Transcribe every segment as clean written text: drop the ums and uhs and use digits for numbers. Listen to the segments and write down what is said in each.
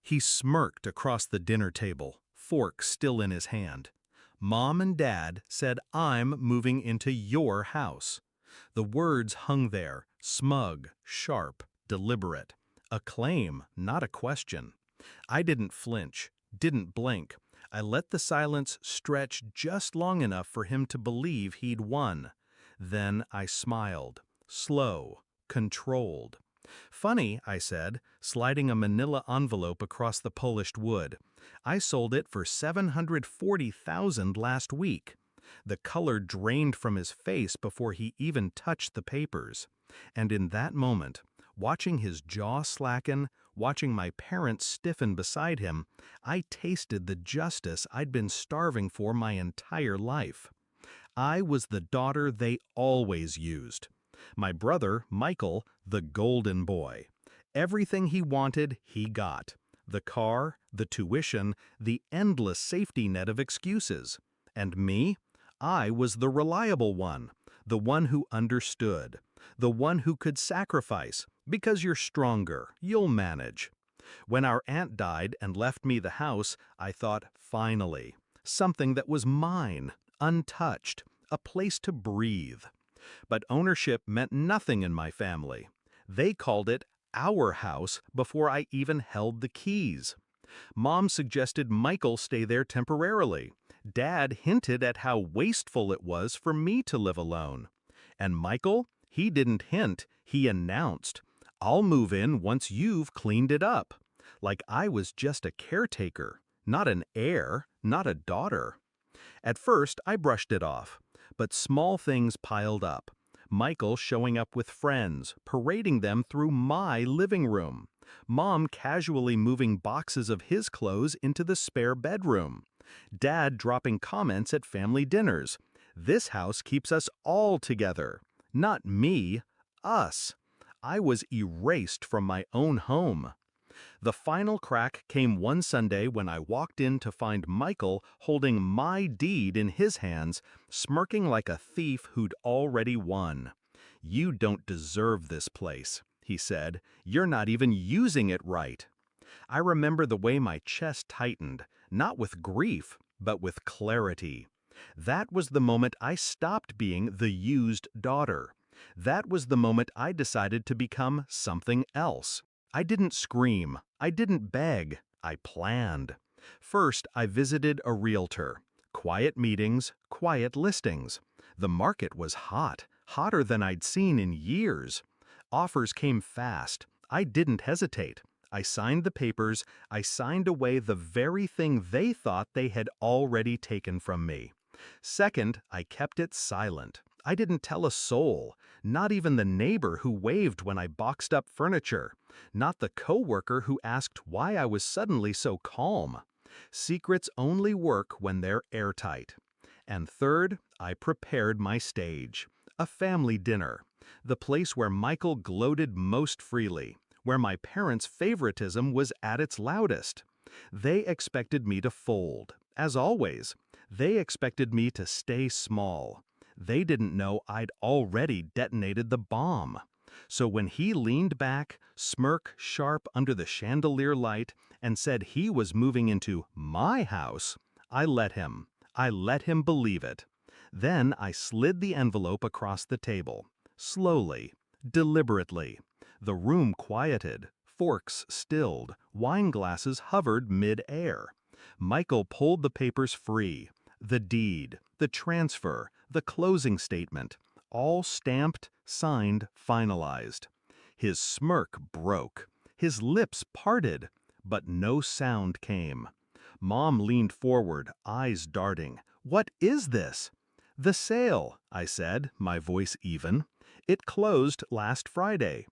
He smirked across the dinner table, fork still in his hand. Mom and Dad said I'm moving into your house. The words hung there, smug, sharp, deliberate. A claim, not a question. I didn't flinch, didn't blink. I let the silence stretch just long enough for him to believe he'd won. Then I smiled, slow, controlled. Funny, I said, sliding a manila envelope across the polished wood. I sold it for $740,000 last week. The color drained from his face before he even touched the papers. And in that moment, watching his jaw slacken, watching my parents stiffen beside him, I tasted the justice I'd been starving for my entire life. I was the daughter they always used. My brother, Michael, the golden boy. Everything he wanted, he got. The car, the tuition, the endless safety net of excuses. And me? I was the reliable one, the one who understood, the one who could sacrifice, because you're stronger, you'll manage. When our aunt died and left me the house, I thought, finally, something that was mine, untouched, a place to breathe. But ownership meant nothing in my family. They called it our house before I even held the keys. Mom suggested Michael stay there temporarily. Dad hinted at how wasteful it was for me to live alone. And Michael, he didn't hint, he announced, "I'll move in once you've cleaned it up." Like I was just a caretaker, not an heir, not a daughter. At first, I brushed it off. But small things piled up. Michael showing up with friends, parading them through my living room. Mom casually moving boxes of his clothes into the spare bedroom. Dad dropping comments at family dinners. This house keeps us all together. Not me, us. I was erased from my own home. The final crack came one Sunday when I walked in to find Michael holding my deed in his hands, smirking like a thief who'd already won. "You don't deserve this place," he said. "You're not even using it right." I remember the way my chest tightened, not with grief, but with clarity. That was the moment I stopped being the used daughter. That was the moment I decided to become something else. I didn't scream, I didn't beg, I planned. First, I visited a realtor. Quiet meetings, quiet listings. The market was hot, hotter than I'd seen in years. Offers came fast. I didn't hesitate. I signed the papers, I signed away the very thing they thought they had already taken from me. Second, I kept it silent. I didn't tell a soul, not even the neighbor who waved when I boxed up furniture, not the coworker who asked why I was suddenly so calm. Secrets only work when they're airtight. And third, I prepared my stage. A family dinner, the place where Michael gloated most freely, where my parents' favoritism was at its loudest. They expected me to fold, as always. They expected me to stay small. They didn't know I'd already detonated the bomb. So when he leaned back, smirk sharp under the chandelier light, and said he was moving into my house, I let him. I let him believe it. Then I slid the envelope across the table. Slowly, deliberately. The room quieted, forks stilled, wine glasses hovered mid-air. Michael pulled the papers free. The deed, the transfer, the closing statement, all stamped, signed, finalized. His smirk broke. His lips parted, but no sound came. Mom leaned forward, eyes darting. "What is this?" "The sale," I said, my voice even. "It closed last Friday."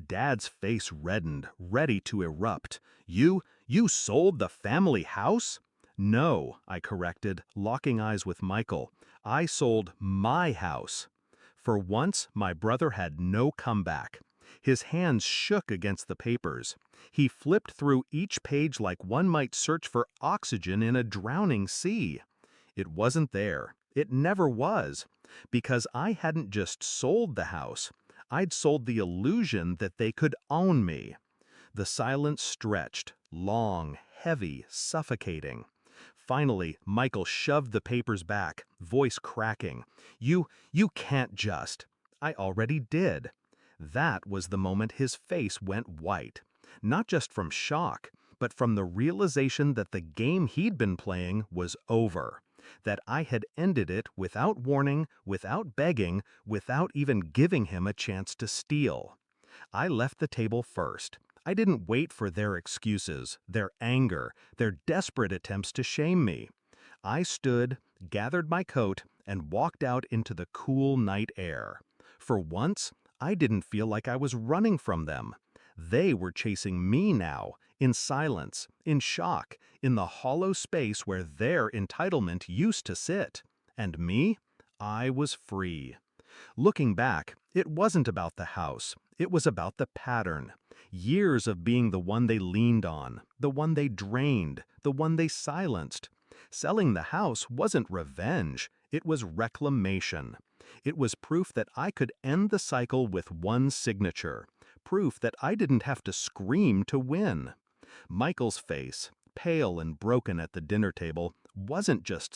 Dad's face reddened, ready to erupt. You sold the family house?" "No," I corrected, locking eyes with Michael. "I sold my house." For once, my brother had no comeback. His hands shook against the papers. He flipped through each page like one might search for oxygen in a drowning sea. It wasn't there. It never was. Because I hadn't just sold the house. I'd sold the illusion that they could own me. The silence stretched, long, heavy, suffocating. Finally, Michael shoved the papers back, voice cracking. You can't just. I already did. That was the moment his face went white. Not just from shock, but from the realization that the game he'd been playing was over. That I had ended it without warning, without begging, without even giving him a chance to steal. I left the table first. I didn't wait for their excuses, their anger, their desperate attempts to shame me. I stood, gathered my coat, and walked out into the cool night air. For once, I didn't feel like I was running from them. They were chasing me now, in silence, in shock, in the hollow space where their entitlement used to sit. And me? I was free. Looking back, it wasn't about the house. It was about the pattern. Years of being the one they leaned on, the one they drained, the one they silenced. Selling the house wasn't revenge. It was reclamation. It was proof that I could end the cycle with one signature. Proof that I didn't have to scream to win. Michael's face, pale and broken at the dinner table, wasn't just